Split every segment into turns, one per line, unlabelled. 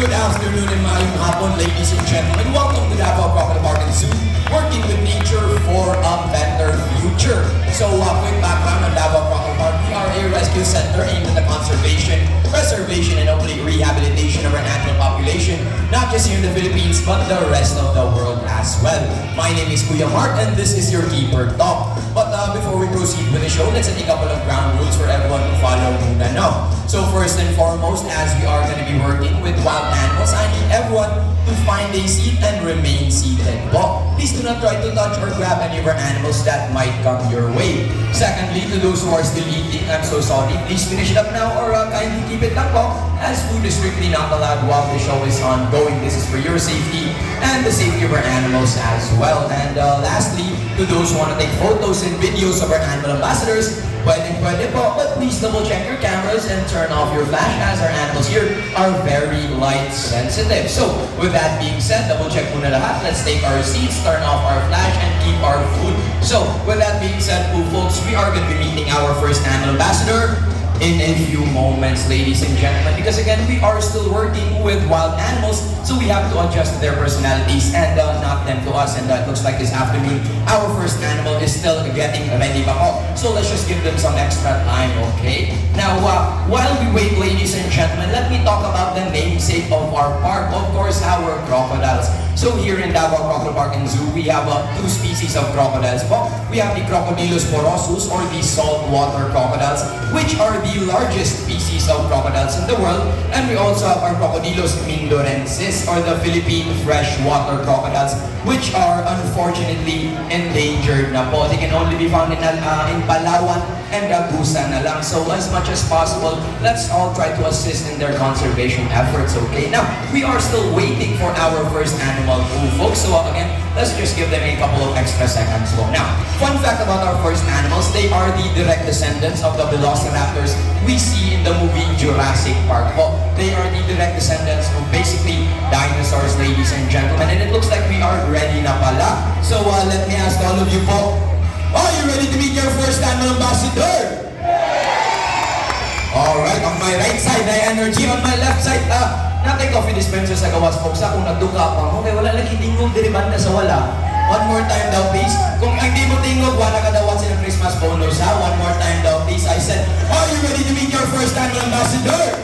Good afternoon and maayong hapon, ladies and gentlemen. Welcome to Davao Crocodile Park and Zoo, working with nature for a better future. So, quick background on Davao Crocodile Park. We are a rescue center aimed at the conservation, preservation, and hopefully rehabilitation of our animal population, not just here in the Philippines, but the rest of the world as well. My name is Kuya Mark, and this is your Keeper Talk. But before we proceed with the show, let's set a couple of ground rules for everyone to follow muna now. So first and foremost, as we are going to be working with wild animals, I need everyone to find a seat and remain seated. But please do not try to touch or grab any of our animals that might come your way. Secondly, to those who are still eating, I'm so sorry. Please finish it up now or kindly keep it lang po, as food is strictly not allowed while the show is ongoing. This is for your safety and the safety of our animals as well. And lastly, to those who want to take photos and videos of our animal ambassadors, pwede po, but please double check your cameras and turn off your flash as our animals here are very light sensitive. So, with that being said, double check muna lahat. Let's take our seats, turn off our flash, and keep our food. So, with that being said po folks, we are going to be meeting our first animal ambassador in a few moments, ladies and gentlemen, because again, we are still working with wild animals, so we have to adjust their personalities and not them to us. And it looks like this afternoon, our first animal is still getting ready pa po. So let's just give them some extra time, okay? Now, while we wait, ladies and gentlemen, let me talk about the namesake of our park, of course, our crocodiles. So here in Davao Crocodile Park and Zoo, we have two species of crocodiles po. We have the Crocodylus porosus, or the saltwater crocodiles, which are the largest species of crocodiles in the world. And we also have our Crocodylus mindorensis, or the Philippine freshwater crocodiles, which are unfortunately endangered na po. They can only be found in Palawan and Agusan na lang. So as much as possible, let's all try to assist in their conservation efforts, okay? Now, we are still waiting for our first animal too, folks. So again, let's just give them a couple of extra seconds. So now, fun fact about our first animals, they are the direct descendants of the velociraptors we see in the movie Jurassic Park. Oh, they are the direct descendants of basically dinosaurs, ladies and gentlemen. And it looks like we are ready na pala. So let me ask all of you po, are you ready to meet your first animal ambassador? Alright, on my right side, I energy. On my left side, natay coffee dispenser sa gawas, folks. Kung nagduka pa mo, kaya wala lagi tingog, diriban na sa wala. One more time daw, please. Kung hindi mo tingog, wala ka daw sa Christmas bonus, ha? One more time daw, please. I said, are you ready to meet your first animal ambassador?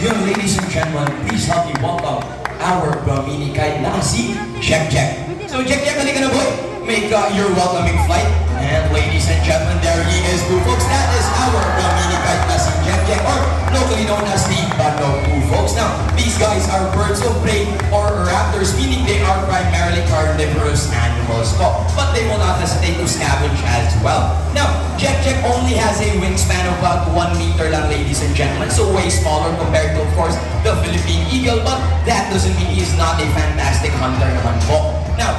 Yun, ladies and gentlemen, please help me welcome our Brahmini kite na si Jack Jack. So, Jack Jack, halika na boy. Make your welcoming flight. And ladies and gentlemen, there he is too, folks. That is our Brahmini kite na si Jack Jack, or locally known as the Bandok too, folks. Now, these guys are birds of prey or raptors, meaning they are primarily carnivorous animals. But they will not hesitate to scavenge as well. Now, Jack Jack only has a wingspan of about 1 meter lang, ladies and gentlemen, so way smaller compared to, of course, the Philippine eagle. But that doesn't mean he is not a fantastic hunter naman po. Now,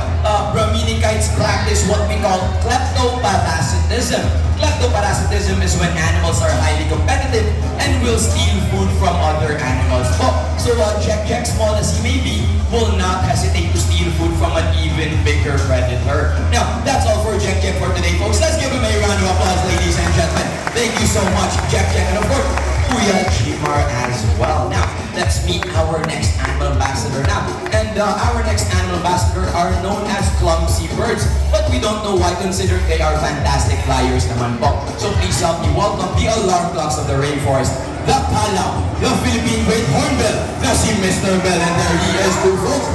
Brahmini kites practice what we call kleptoparasitism. Kleptoparasitism is when animals are highly competitive and will steal food from other animals. So Jack Jack, small as he may be, will not hesitate to steal food from an even bigger predator. Now, that's all for Jack Jack for today, folks. Let's give him a round of applause, ladies and gentlemen. Thank you so much, Jack Jack, and of course, Kuya Jimar as well. Now, let's meet our next animal ambassador now. And our next animal ambassador are known as clumsy birds, but we don't know why, considering they are fantastic flyers naman po. So please help me welcome the alarm clocks of the rainforest, the Kalaw, the Philippine Great Hornbill, na si Mr. Bell, and there he is too, folks.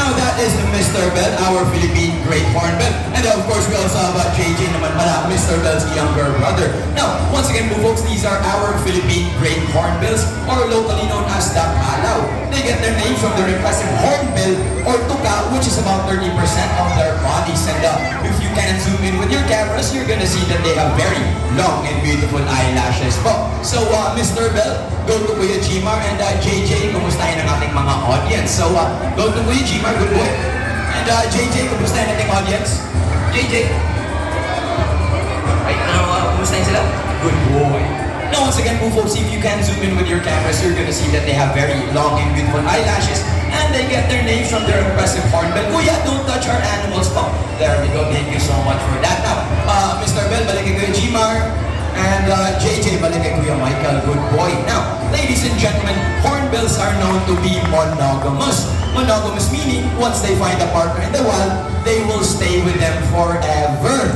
Now that is Mr. Bell, our Philippine Great Hornbill. And of course, we also have JJ naman pala, Mr. Bell's younger brother. Now, once again po folks, these are our Philippine Great Hornbills, or locally known as the Kalaw. They get their name from their impressive hornbill, or tuka, which is about 30% of their bodies. And if you can zoom in with your cameras, you're gonna see that they have very long and beautiful eyelashes po. So, Mr. Bell, go to Kuya Jimar, and JJ, kumustahin ang ating mga audience. So, go to Kuya Jimar, good boy. And JJ, kumustahin ang ating audience? JJ. Right now, kumustahin sila? Good boy. Now, once again po folks, if you can zoom in with your cameras, you're gonna see that they have very long and beautiful eyelashes, and they get their names from their impressive hornbill. Kuya, don't touch our animals po. There we go, thank you so much for that. Now, Mr. Bell, balik kay Kuya Jimar, and JJ, balik kay Kuya Michael, good boy. Now, ladies and gentlemen, hornbill are known to be monogamous. Monogamous meaning, once they find a partner in the wild, they will stay with them forever.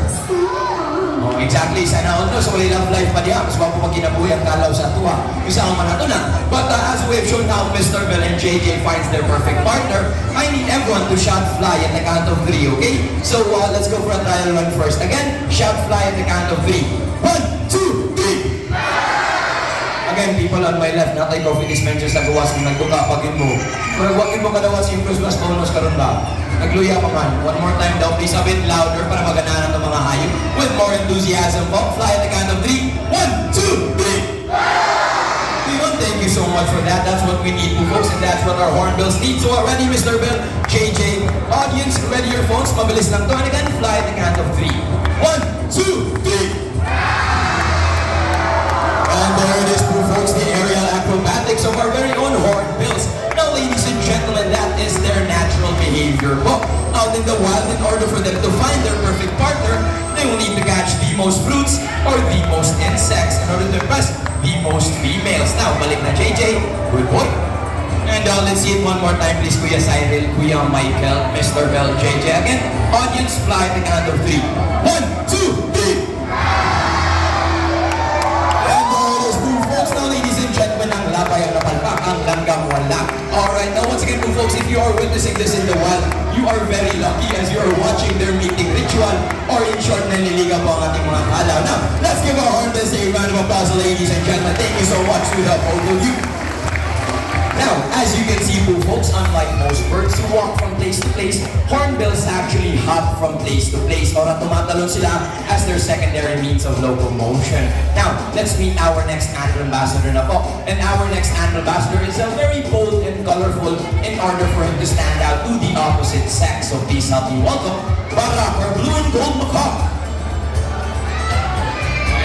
Oh, exactly. Sana all no. So, wala love life pa diya. Mas wako pag kinabuhi ang kalaw sa tuwa. Isa ang manato na. But as we have shown how Mr. Bell and JJ finds their perfect partner, I need everyone to shout fly at the count of 3, okay? So, let's go for a trial run first. Again, shout fly at the count of 3. 1, 2, 3! Again, people on my left, natay coffee dispenser sa gawas kung nagkukapagin mo. Pero wagin mo kadawas yung Christmas bonus karon ba? Nagluya pa man. One more time daw, please a bit louder para maganahan ng mga hayop. With more enthusiasm po, fly at the count of 3. 1, 2, 3! Thank you so much for that. That's what we need, folks, and that's what our hornbills need. So ready, Mr. Bill, JJ, audience, ready your phones. Mabilis lang to. And again, fly at the count of 3. 1, 2, 3! And there it is, folks, the aerial acrobatics of our very own hornbills. Now, ladies and gentlemen, that is their natural behavior. Well, out in the wild, in order for them to find their perfect partner, they will need to catch the most fruits or the most insects in order to impress the most females. Now, balik na JJ. Good boy. And let's see it one more time, please. Kuya Cyril, Kuya Michael, Mr. Bell, JJ. Again, audience, fly at the count of 3. 1, 2, 3! Now, ladies and gentlemen, ang lapay ang napalpak, ang langgam wala. Alright, now once again, folks, if you are witnessing this in the wild, you are very lucky as you are watching their mating ritual, or in short, nanliligaw po ang ating mga kalaw. Now, let's give our hornbills a round of applause, ladies and gentlemen. Thank you so much to the both of you. Now, as you can see, folks, unlike most birds who walk from place to place, hornbills actually hop from place to place or tumatalon sila as their secondary means of locomotion. Now, let's meet our next animal ambassador na po. And our next animal ambassador is a very bold and colorful in order for him to stand out to the opposite sex. So please help me welcome Barak, our blue and gold macaque.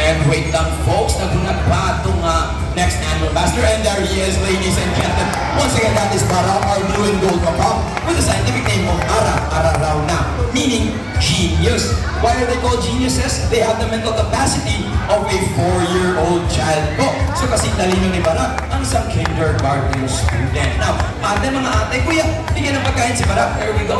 And wait lang, folks, nagunag pa itong next animal ambassador. And there he is, ladies and gentlemen. Once again, that is Barak, our blue and gold macaque, with the scientific name of Ararauna, meaning genius. Why are they called geniuses? They have the mental capacity of a 4-year-old child po. So kasi talino ni Barak, ang isang kindergarten student. Now, mga ate, kuya, bigyan ng pagkain si Barak. There we go.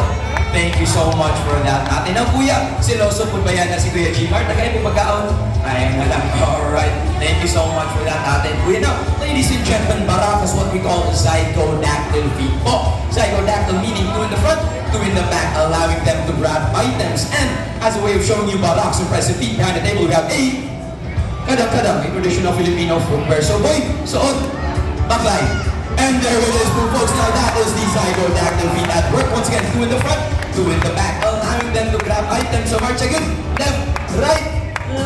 Thank you so much for that, ate. Now, kuya, siloso po ba yan na si Kuya Gmar? Nagkain po pagkaon? Ay, walang. Alright. Thank you so much for that, ate. Kuya, now, ladies and gentlemen, Barak is what we call zygodactyl feet po. Zygodactyl meaning two in the front, two in the back, allowing them to grab items. And as a way of showing you Barak's impressive feet, behind the table we have a kadang-kadang, a traditional Filipino footwear. So, boy, suot, baklay. And there it is, folks. Now that is the zygodactyl feet at work. Once again, two in the front, two in the back, allowing them to grab items. So march again, left, right,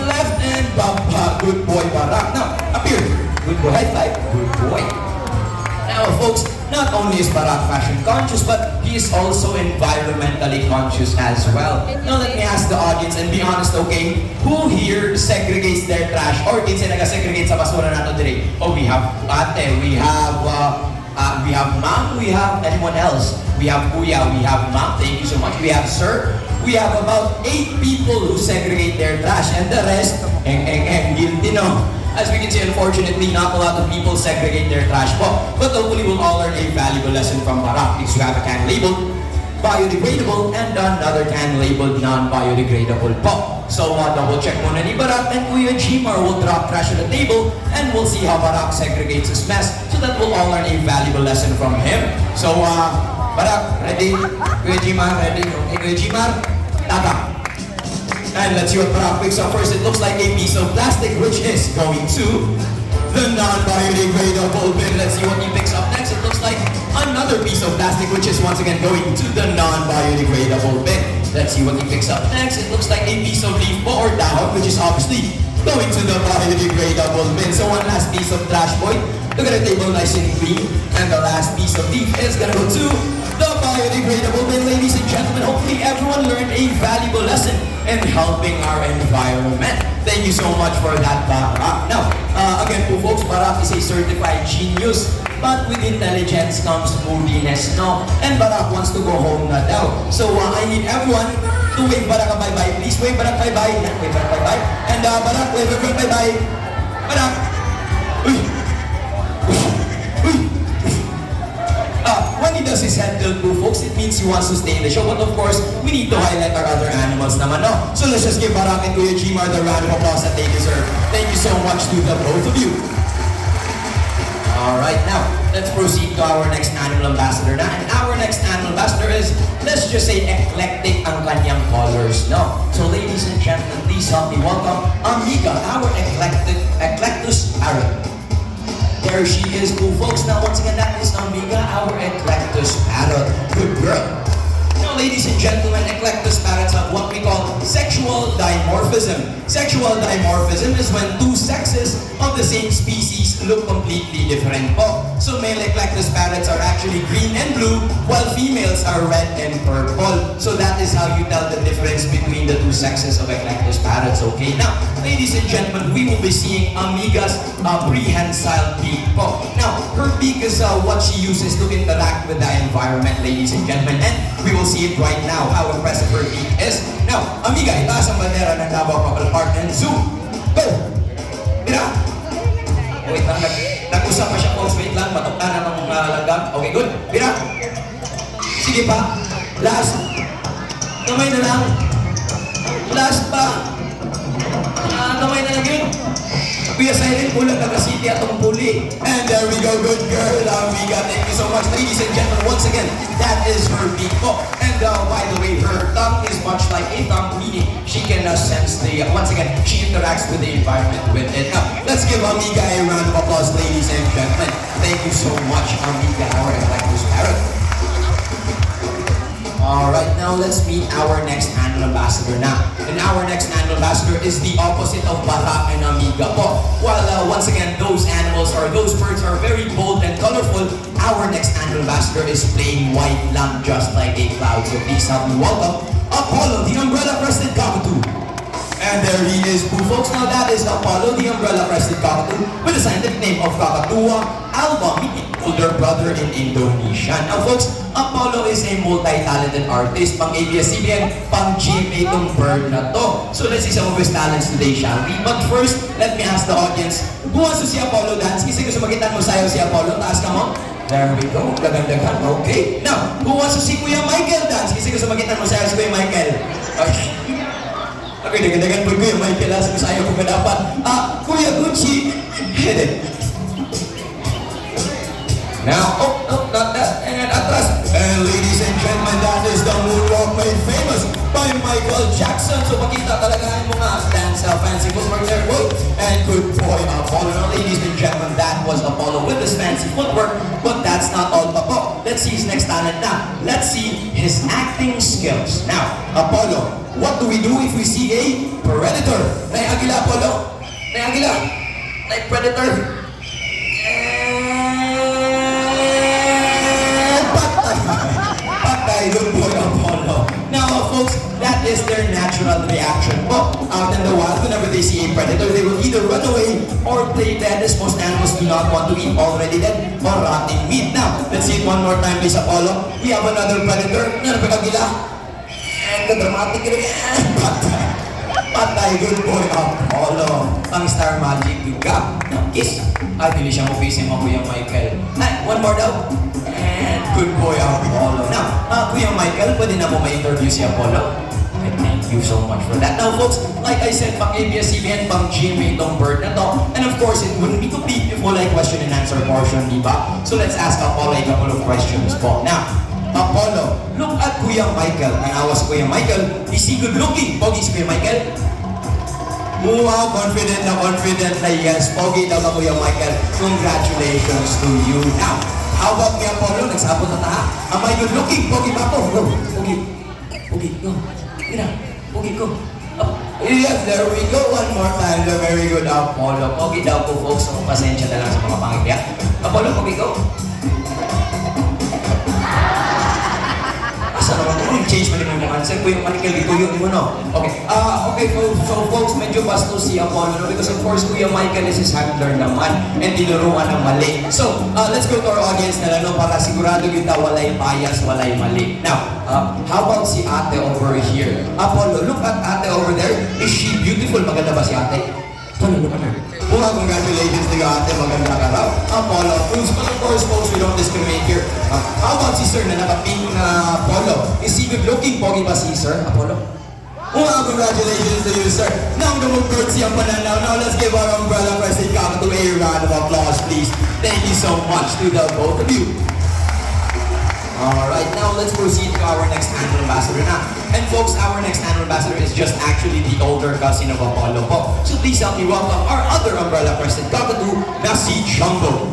left, and bumpa. Good boy, Barak. Now, appear. Good boy, high five. Good boy. Now, folks, not only is Barak fashion conscious, but he is also environmentally conscious as well. Now, let me ask the audience and be honest, okay? Who here segregates their trash or kinsa naga-segregate sa basura nato today? Oh, we have ate, we have ma'am, we have anyone else? We have kuya, we have ma'am, thank you so much. We have sir. We have about 8 people who segregate their trash, and the rest, guilty, no? As we can see, unfortunately, not a lot of people segregate their trash po. But hopefully, we'll all learn a valuable lesson from Barak because we have a can labeled biodegradable and another can labeled non-biodegradable po. So, double check muna ni Barak and Kuya Gmar will drop trash on the table and we'll see how Barak segregates his mess so that we'll all learn a valuable lesson from him. So, Barak, ready? Kuya Gmar, ready? Okay, Kuya Gmar, tata. And let's see what Barak picks up first. It looks like a piece of plastic which is going to the non-biodegradable bin. Let's see what he picks up next. It looks like another piece of plastic which is once again going to the non-biodegradable bin. Let's see what he picks up next. It looks like a piece of leaf or dahon which is obviously going to the biodegradable bin. So one last piece of trash, boy. Look at the table, nice and clean. And the last piece of leaf is gonna go to the biodegradable bin. Ladies and gentlemen, hopefully everyone learned a valuable lesson in helping our environment. Thank you so much for that, Barak. Now, again po folks, Barak is a certified genius, but with intelligence comes moodiness, no? And Barak wants to go home na daw. So, I need everyone to wave Barak a bye-bye. Please wave Barak bye-bye. Wave Barak bye-bye. And Barak, wave everyone bye-bye. Barak! Uy! Uy! Uy! entitled po, folks. It means he wants to stay in the show. But of course, we need to highlight our other animals naman, no? So let's just give Barak and Kuya Gmar the round of applause that they deserve. Thank you so much to the both of you. Alright, now, let's proceed to our next animal ambassador na. And our next animal ambassador is, let's just say, eclectic ang kanyang colors, no? So ladies and gentlemen, please help me welcome Amiga, our eclectus parrot. There she is, cool folks. Now, once again, that is Amiga, our eclectus parrot. Good girl. Now, ladies and gentlemen, eclectus parrots have what we call sexual dimorphism. Sexual dimorphism is when two sexes of the same species look completely different po. So male eclectus parrots are actually green and blue, while females are red and purple. So that is how you tell the difference between the two sexes of eclectus parrots. Okay, now, ladies and gentlemen, we will be seeing Amiga's prehensile beak po. Now, her beak is what she uses to interact with the environment, ladies and gentlemen, and we will see it right now, how impressive her beak is. Now, Amiga, itaas ang bandera ng Davao Couple Park and Zoo. Go! Mira! Wait lang, nag-usap pa siya, folks. Wait lang, matukta na ng langgam. Okay, good. Mira! Sige pa. Last. Kamay na lang. Last pa. Kamay na lang yun. Kuya Silent, kulang na kasi atong puli. And there we go, good girl, Amiga. Thank you so much, ladies and gentlemen. Once again, that is her beak po. And by the way, her tongue is much like a thumb, meaning she can sense the, once again, she interacts with the environment with it. Now, let's give Amiga a round of applause, ladies and gentlemen. Thank you so much, Amiga, our eclectus parrot. Alright, now let's meet our next animal ambassador na. And our next animal ambassador is the opposite of Barak and Amiga po. While once again, those animals or those birds are very bold and colorful, our next animal ambassador is plain white lang, just like a cloud. So please help me welcome Apollo, the umbrella-crested cockatoo. And there he is, po folks. Now that is Apollo, the umbrella-crested cockatoo, with the scientific name of Kakatua alba, meaning older brother in Indonesian. Now folks, Apollo is a multi-talented artist, pang ABS-CBN, pang GMA itong bird na to. So let's see some of his talents today, shall we? But first, let me ask the audience, who wants to see Apollo dance? Kasi gusto makita mo sayo si Apollo, taas ka mo. There we go, gaganda-ganda. Okay. Now, who wants to see Kuya Michael dance? Kasi gusto makita mo sayo si Kuya Michael. Okay. Okay, dagan-dagan po Kuya Michael, sa sayo ko dapat. Kuya Gucci. Now, oh, not that, and atras. And ladies and gentlemen, that is the moonwalk made famous by Michael Jackson. So pakita talaga ang mga dance fancy footwork there, boy. And good boy, Apollo. Now, ladies and gentlemen, that was Apollo with his fancy footwork. But that's not all, Papo. Let's see his next talent now. Let's see his acting skills. Now, Apollo, what do we do if we see a predator? Nay Agila, Apollo. Nay Agila. Nay Predator. Good boy, Apollo. Now, folks, that is their natural reaction. But out in the wild, whenever they see a predator, they will either run away or play dead, as most animals do not want to eat already dead or rotting meat. Now, let's see it one more time, please, Apollo. We have another predator. Agila. And the dramatic patay. Patay, good boy, Apollo. Ang star magic juga. Now, kiss. Ay, dili siya mo facing mo, Kuya Michael. Ay, one more daw. And good boy, Apollo. Now, Kuya Michael, pwede na mo ma-interview si Apollo? And thank you so much for that. Now, folks, like I said, pang ABS-CBN, pang GMA itong bird na to. And of course, it wouldn't be complete if wala question and answer portion, di ba? So let's ask Apollo a couple of questions po. Now, Apollo, look at Kuya Michael. Ang awas Kuya Michael, is he good looking? Pogi si Kuya Michael? Wow, confident na yes. Pogi daw ka Kuya Michael. Congratulations to you. Now, how about Kuya Apollo? Nagsabot na taha. Am I good looking? Pogi ba po? Go. Pogi. Pogi, go. Mira, pogi, go. Oh. Yes, there we go. One more time. The very good Apollo. Pogi daw po, folks. So, pasensya na lang sa mga pangitya. Apollo, pogi, go. Asa naman ko? Change mo din yung answer. Kuya Michael, ito yun mo, no? Okay. Okay, so folks, medyo bastos si Apollo, no? Because of course, Kuya Michael is his handler naman and tinuruan ng mali. So, let's go to our audience na lang, no? Para sigurado kita walay bias, walay mali. Now, how about si ate over here? Apollo, look at ate over there. Is she beautiful? Maganda ba si ate? Congratulations to you, ate. Maganda ka raw. Polo Cruz. But of course, folks, we don't discriminate here. How about si sir na naka-pink na polo? Is he good looking? Pogi ba si sir, Apollo? Congratulations to you, sir. Now, the move towards yung pananaw. Now, let's give our umbrella president Kakadu a round of applause, please. Thank you so much to the both of you. Alright, now let's proceed to our next annual ambassador na. And folks, our next annual ambassador is just actually the older cousin of Apollo po. So please help me welcome our other umbrella president, Kakadu, na si Jumbo.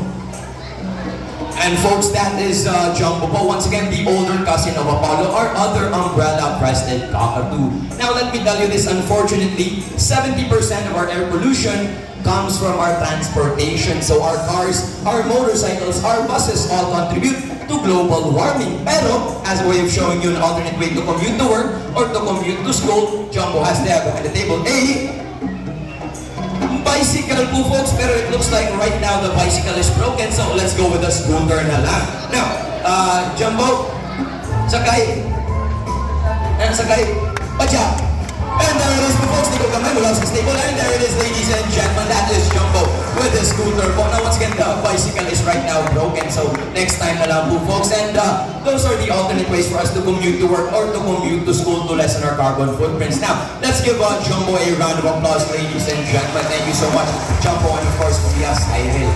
And folks, that is Jumbo po. Once again, the older cousin of Apollo, our other umbrella president, Kakadu. Now let me tell you this, unfortunately, 70% of our air pollution comes from our transportation. So our cars, our motorcycles, our buses all contribute to global warming. Pero, as a way of showing you an alternate way to commute to work or to commute to school, Jumbo has there behind the table a bicycle po, folks. Pero it looks like right now the bicycle is broken, so let's go with a scooter na lang. Now, Jumbo, sakay. Sakay. Pacha. And there it is po, folks. Nico Kamay mula sa stable. And there it is, ladies and gentlemen. That is Jumbo with the scooter po. Now, once again, the bicycle is right now broken. So, next time na lang po, folks. And those are the alternate ways for us to commute to work or to commute to school to lessen our carbon footprints. Now, let's give Jumbo a round of applause, ladies and gentlemen. Thank you so much, Jumbo, and of course, Kuya Cyril.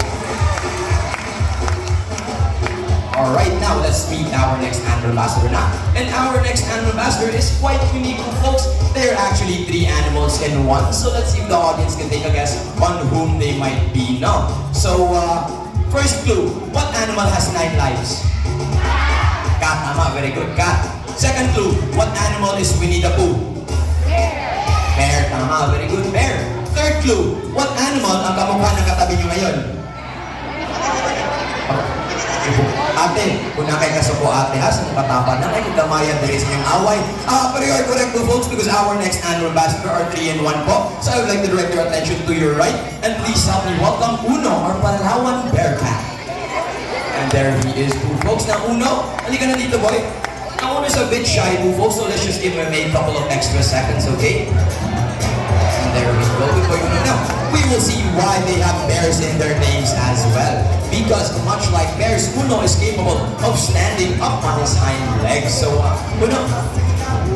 Alright, now let's meet our next annual ambassador now. And our next annual ambassador is quite unique, folks. There are actually 3 animals in one. So let's see if the audience can take a guess on whom they might be now. So, first clue, what animal has 9 lives? Cat, tama, very good, cat. Second clue, what animal is Winnie the Pooh? Bear, tama, very good, bear. Third clue, what animal ang kamukha ng katabi nyo ngayon? Ate, kung nakay ka sa po ate ha, sa katapa na kayo gamayan dahil sa inyong away. Pero you're correct po, folks, because our next annual ambassador are 3 in 1 po. So I would like to direct your attention to your right, and please help me welcome Uno, our Palawan Bearcat. And there he is po, folks. Now Uno, halika na dito, boy. Now Uno's a bit shy po, folks, so let's just give him a couple of extra seconds, okay? And there we go, before you know now, we will see why they have bears in their names as well. Because much like bears, Uno is capable of standing up on his hind legs. So, Uno,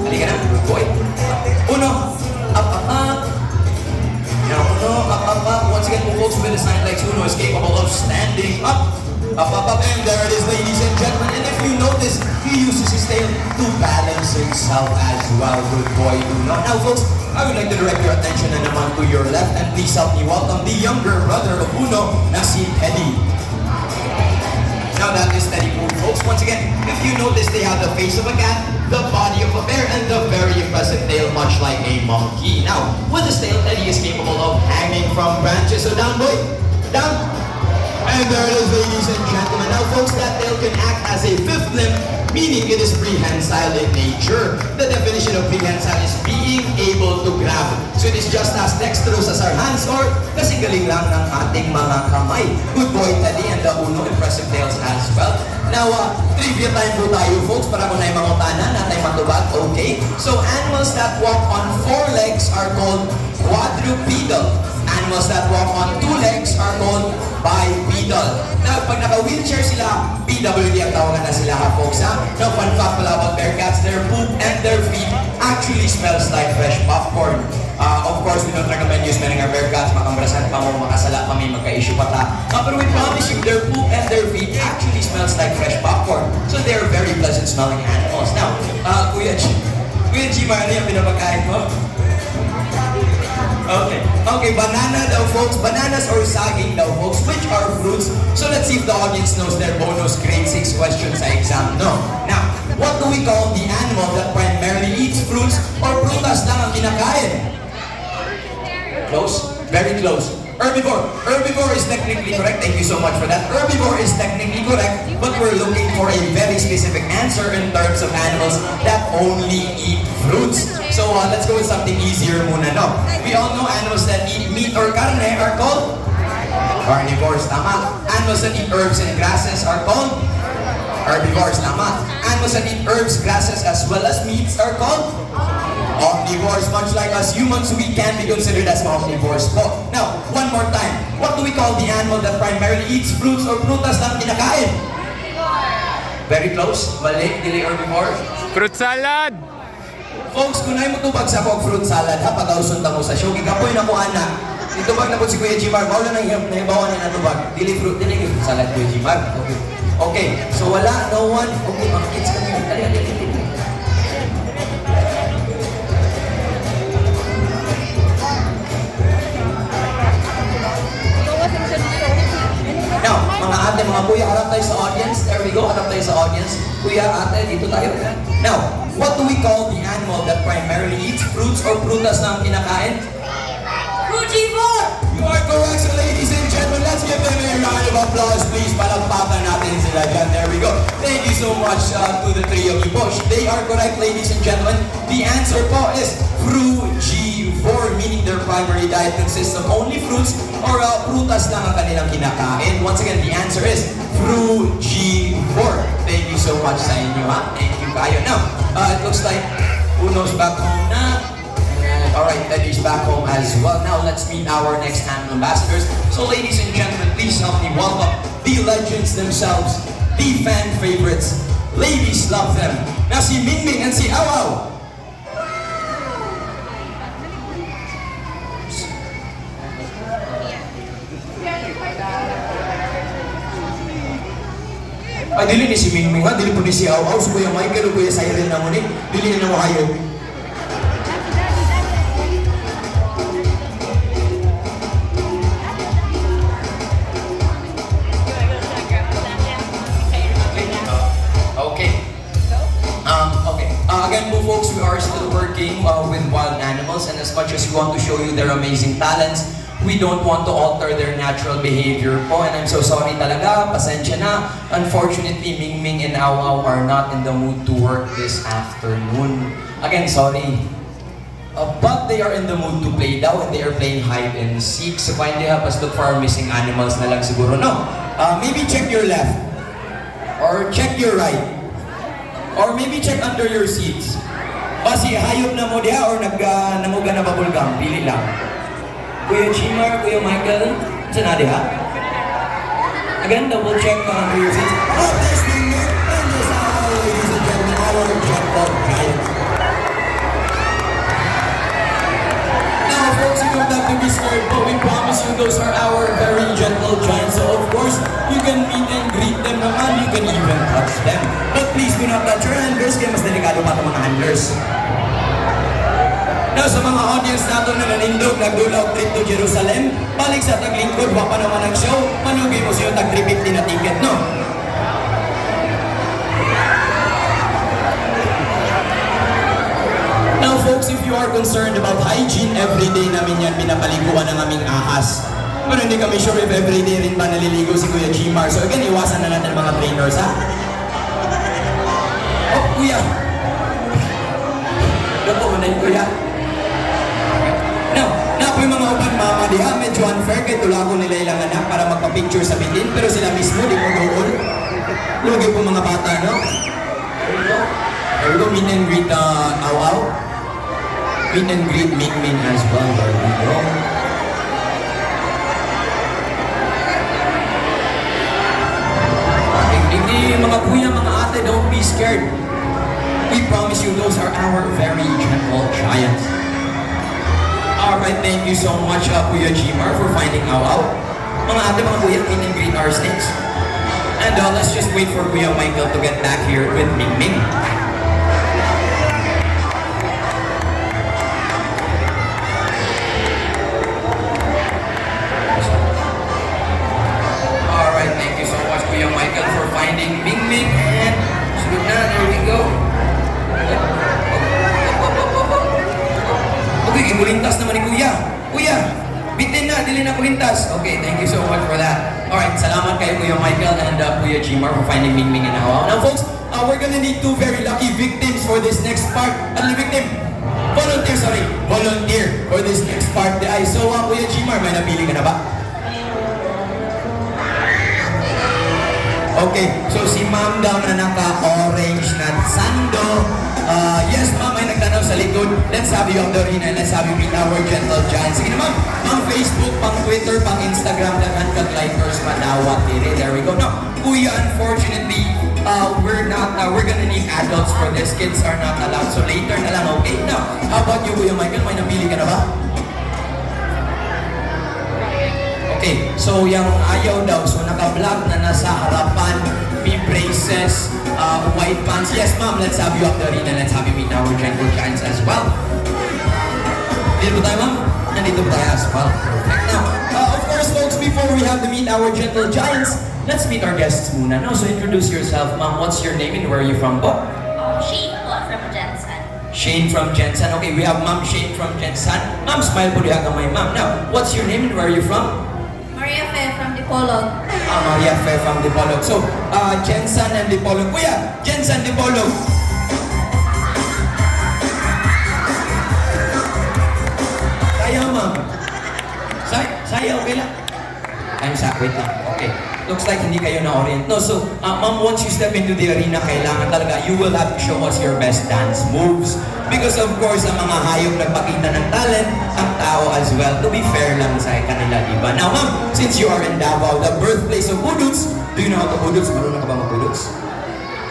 halika na, boy. Uno, up, up, up. Now, Uno, up, up, up. Once again, folks, with his hind legs, Uno is capable of standing up. Up, up, up, and there it is, ladies and gentlemen. And if you notice, he uses his tail to balance himself as well. Good boy, Uno. Now, folks, I would like to direct your attention na naman to your left, and please help me welcome the younger brother of Uno, na si Teddy. Now that is Teddy Pooh, folks. Once again, if you notice, they have the face of a cat, the body of a bear, and the very impressive tail, much like a monkey. Now, with his tail, Teddy is capable of hanging from branches. So down, boy, down. And there it is, ladies and gentlemen. Now, folks, that tail can act as a 5th limb, meaning it is prehensile in nature. The definition of prehensile is being able to grab. So it is just as dexterous as our hands or kasing galing lang ng ating mga kamay. Good boy, Teddy, and the Uno, impressive tails as well. Now, trivia time po tayo, folks, para muna yung mga utanan natin matubag. Okay? So, animals that walk on 4 legs are called quadrupedal. Animals that walk on 2 legs are called bipedal. Now, pag naka-wheelchair sila, PWD ang tawagan na sila ha, folks ha. Now, fun fact pala about bearcats, their poop and their feet actually smells like fresh popcorn. Of course, we don't recommend you smelling our bearcats, makambrasan pa mo, makasala pa, may magka-issue pa ta. Pero we promise you, their poop and their feet actually smells like fresh popcorn. So they are very pleasant smelling animals. Now, Kuya G, ano yung pinapakain mo? Okay, banana daw, folks. Bananas or saging daw, folks, which are fruits. So let's see if the audience knows their bonus grade 6 questions sa exam. No. Now, what do we call the animal that primarily eats fruits or prutas lang ang kinakain? Close? Very close. Herbivore. Herbivore is technically correct. Thank you so much for that. Herbivore is technically correct, but we're looking for a very specific answer in terms of animals that only eat fruits. So let's go with something easier muna, no? We all know animals that eat meat or carne are called carnivores, tama. Animals that eat herbs and grasses are called herbivores, tama. Animals that eat herbs, grasses, as well as meats are called omnivores. Much like us humans, we can be considered as omnivores po. Now, one more time. What do we call the animal that primarily eats fruits or prutas lang kinakain? Very close. Mali, dili herbivore.
Fruit salad!
Folks, kung na mo tubag sa kong fruit salad, ha, pag-ausun mo sa show, gigapoy na ko ana. Itubag na po si Kuya Jimar, maulan na yung nahibawan na natubag. Dili fruit salad, Kuya Jimar. Okay. Okay, so wala, no one. Okay, mga kids kami. Ali. Now, mga ate, mga kuya, harap tayo sa audience. There we go, harap tayo sa audience. Kuya, ate, dito tayo. Now, what do we call the animal that primarily eats fruits or prutas na ang kinakain?
Frugivore!
You are correct, so ladies and gentlemen. Let's give them a round of applause, please. Palagpakan natin sila dyan. There we go. Thank you so much to the three of you po. They are correct, ladies and gentlemen. The answer po is frugivore, meaning their primary diet consists of only fruits or prutas lang ang kanilang kinakain. Once again, the answer is frugivore. Thank you so much sa inyo, ha? Thank you kayo. Now, it looks like Uno's back home na. Alright, Eddie's back home as well. Now, let's meet our next animal ambassadors. So, ladies and gentlemen, please help me welcome the legends themselves, the fan favorites. Ladies love them. Now, si Mingming and si Awaw. Ay, dili ni si Mingming ha, dili po ni si Awaw. So, Kuya Michael o Kuya Siren na mo ni, dili na mo kayo. Again po folks, we are still working with wild animals, and as much as we want to show you their amazing talents, we don't want to alter their natural behavior po. And I'm so sorry talaga, pasensya na. Unfortunately, Mingming and Awaw are not in the mood to work this afternoon. Again, sorry. But they are in the mood to play daw, and they are playing hide and seek. So kindly help us look for our missing animals na lang siguro, no? Maybe check your left. Or check your right. Or maybe check under your seats. Basi, hayop na mo diha or nanguga na babulgam? Pili lang. Kuya Jimar, Kuya Michael, saan na diha? Again, double check under your seats. Oh, there's Mingming! And this hour, ladies and gentlemen, our jackpot giant. Now, folks, you don't have to be scared, but we promise you those are our very gentle giants. So, of course, you can meet and greet them naman. You can even touch them. But please do not touch your handlers, kaya mas delikado pa itong mga handlers. Now, sa mga audience natin na nanindog, nagdulaw trip to Jerusalem, balik sa taglingkod, wapa naman ang show, manugay mo siya tag 350 na ticket, no? Now, folks, if you are concerned about hygiene, everyday namin yan pinapaliguan ng aming ahas. Pero hindi kami sure if everyday rin ba naliligo si Kuya Jimar. So again, iwasan na natin mga trainers, ha? Oh, Kuya! Dato mo na yung Kuya. Now, na po yung mga upan mama diha, medyo unfair kay tulago nila ilang anak para magpa-picture sa bitin, pero sila mismo, di mo doon. Lugi po mga bata, no? There we go, meet and greet Awaw. Meet and greet Mingming as well. There we go. Mga kuya, mga ate, don't be scared. We promise you those are our very gentle giants. Alright, thank you so much Kuya Jimar for finding Awaw. Mga ate, mga kuya, meet and greet our snakes. And let's just wait for Kuya Michael to get back here with Mingming. Alright, thank you so much Kuya Michael for finding Mingming, and sunod na, there we go. Okay, imulintas naman ni Kuya. Kuya, bitin na, dili na kulintas. Okay, thank you so much for that. Alright, salamat kay Kuya Michael and Kuya Jimar for finding Mingming and Awaw. Now folks, we're gonna need two very lucky victims for this next part. Volunteer for this next part. So, Kuya Jimar, may napili ka na ba? Okay, so si ma'am daw na naka-orange na sando. Yes, ma'am, ay nagtanong sa likod. Let's have you on the arena and let's have you meet our gentle giants. Sige na, ma'am. Pang Facebook, pang Twitter, pang Instagram, daghan kag likers, madawat dire. There we go. Now, kuya, unfortunately, we're gonna need adults for this. Kids are not allowed. So later na lang, okay? Now, how about you, Kuya Michael? May napili ka na ba? Okay, so yung ayaw daw, so naka-vlog na nasa harapan, may braces, white pants. Yes, ma'am, let's have you up the arena. Let's have you meet our gentle giants as well. Dito ba tayo, ma'am? Nandito ba tayo as well? Perfect. Now, of course, folks, before we have to meet our gentle giants, let's meet our guests muna. No? So introduce yourself, ma'am. What's your name and where are you from po?
Shane po from Jensen.
Shane from Jensen. Okay, we have Ma'am Shane from Jensen. Ma'am, smile po diha gamay, ma'am. Now, what's your name and where are you from?
Maria Fe from Dipolog.
Maria Fe from Dipolog. So, Jensen and Dipolog. Kuya, Jensen, Dipolog. Sayaw, ma'am. Sayaw, okay lang. Wait lang. Okay. Looks like hindi kayo na-orient. No, so, ma'am, once you step into the arena, kailangan talaga, you will have to show us your best dance moves. Because of course, ang mga hayop nagpakita ng talent, ang tao as well. To be fair lang sa kanila, di ba? Now, ma'am, since you are in Davao, the birthplace of buduts, do you know how to buduts? Marunong ka ba mag-buduts?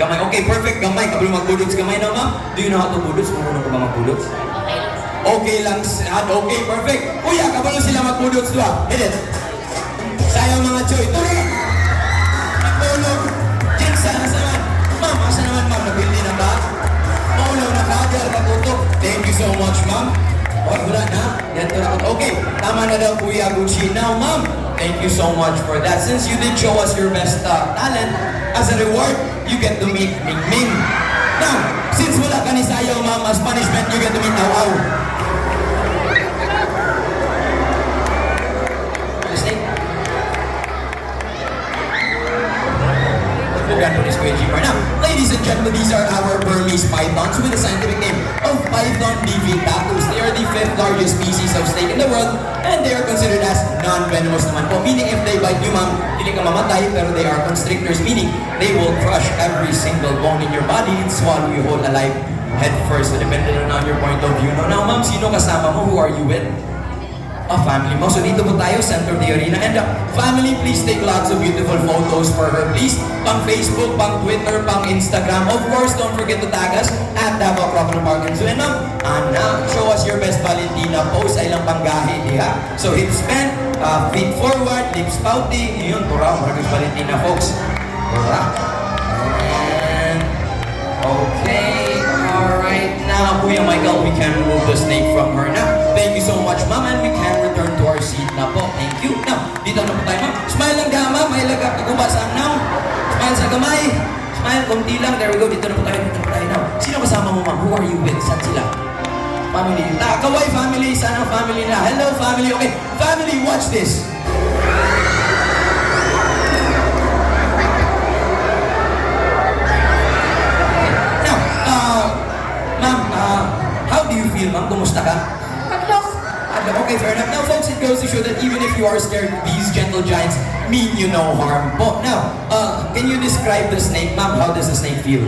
Gamay. Okay, perfect. Gamay. Kabalo mag-buduts. Gamay na, ma'am. Do you know how to buduts? Marunong ka ba mag-buduts?
Okay lang sir.
Okay lang. Okay, perfect. Kuya, kabalo sila mag-buduts doon. Hit it. Sayang mga choy. Tuloy! Nagtulog. Jensen, asa naman? Ma'am, asa naman, ma'am? Nabili na ba? Maulaw na kagal, kaputok. Thank you so much, ma'am. Wala na. Yan to na. Okay, tama na daw, Kuya Gucci. Now, ma'am, thank you so much for that. Since you did show us your best talent, as a reward, you get to meet Ming Ming. Now, since wala ka ni Sayaw, ma'am, as punishment, you get to meet Aw Aw. Listening? Now, ladies and gentlemen, these are our Burmese pythons with the scientific name of Python divitatus. They are the 5th largest species of snake in the world and they are considered as non-venomous naman po. Meaning if they bite you, ma'am, hindi ka mamatay, pero they are constrictors, meaning they will crush every single bone in your body and swallow you whole alive head first. So depending on your point of view. Now, ma'am, sino kasama mo? Who are you with? A family mo. So dito po tayo, center of the arena. And family, please take lots of beautiful photos for her, please. Pang Facebook, pang Twitter, pang Instagram. Of course, don't forget to tag us at Davao Crocodile Park and Zoo. And Anna, show us your best Valentina pose. Ay lang panggahi, diha. So hips bent, feet forward, lips pouting. Yun, pura, maragos Valentina, folks. Pura. And, okay. Alright, now, Kuya Michael, we can remove the snake from her now. Thank you so much, ma'am, and we can return to our seat na po. Thank you. Now, dito na po tayo, ma'am. Smile lang ka, ma'am. May lagak. Nagubasaan now. Smile sa gamay. Smile, kunti lang. There we go. Dito na po tayo. Dito na po tayo now. Sino kasama mo, ma'am? Who are you with? Saan sila? Family. Kaway family. Sana family na. Hello, family. Okay. Family, watch this. How do you feel, ma'am? Kumusta ka? Okay, fair enough. Now, folks, it goes to show that even if you are scared, these gentle giants mean you no harm po. Now, can you describe the snake, ma'am? How does the snake feel?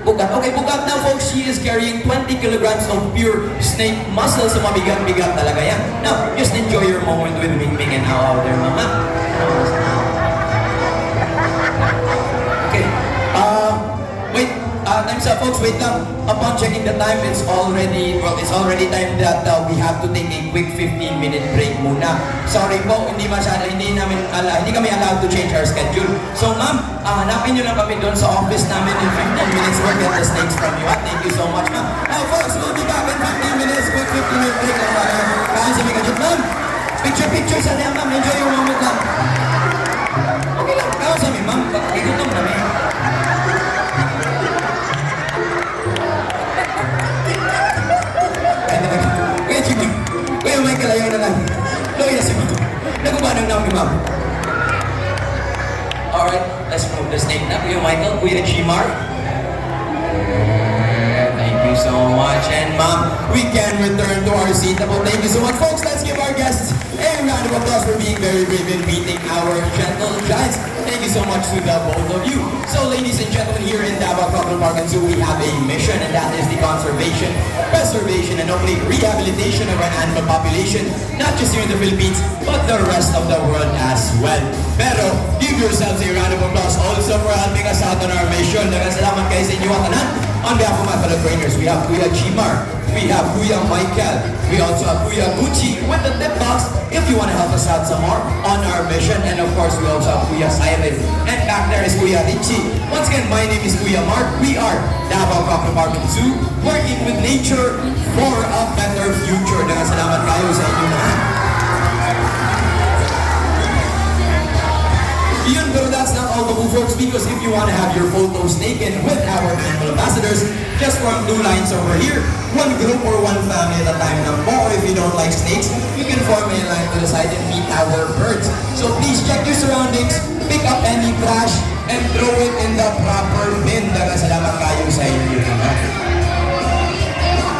Bugat. Okay, bugat. Now, folks, she is carrying 20 kilograms of pure snake muscle. So, mabigat-bigat talaga yan. Now, just enjoy your moment with Ming Ming and Aw Aw there, mama. Okay. Wait. Time's up, folks. Wait lang. Upon checking the time, it's already time that we have to take a quick 15-minute break muna. Sorry po, hindi kami allowed to change our schedule. So, ma'am, hanapin nyo lang kami doon sa office namin in 15 minutes. We'll get the snakes from you. Thank you so much, ma'am. Now, folks, we'll be back in 15 minutes. Quick 15-minute break lang tayo. Kain sa mga dyan, ma'am. Picture sa niya, ma'am. Enjoy your moment lang. Okay lang. Kain sa mi, ma'am. Igutom na, ma'am. Kuya Michael, ayaw na lang. Loy na sabi ko. Nagubanang namin, ma'am. Alright, let's move the snake na. Kuya Michael, Kuya Jimar. Thank you so much. And ma'am, we can return to our seat. Thank you so much. Folks, let's give our guests a round of applause for being very brave in meeting our gentle giants. Thank you so much to the both of you. So ladies and gentlemen, here in Davao Crocodile Park and Zoo, we have a mission, and that is the conservation, preservation, and hopefully rehabilitation of our animal population, not just here in the Philippines, but the rest of the world as well. Pero, give yourselves a round of applause also for helping us out on our mission. Nagkasalamat kayo sa inyo at tanan. On behalf of my fellow trainers, we have Kuya Chimar, we have Kuya Michael, we also have Kuya Gucci with the tip box if you want to help us out some more on our mission. And of course, we also have Kuya Siren. And back there is Kuya Richie. Once again, my name is Kuya Mark. We are Davao Crocodile Park and Zoo, working with nature for a better future. Nagkasalamat kayo sa inyo lahat. Yun, pero that's not all the move, folks, because if you want to have your photos taken with our animal ambassadors, just form two lines over here. One group or one family at a time lang po. Or if you don't like snakes, you can form a line to the side and meet our birds. So please check your surroundings, pick up any trash, and throw it in the proper bin. Daga sa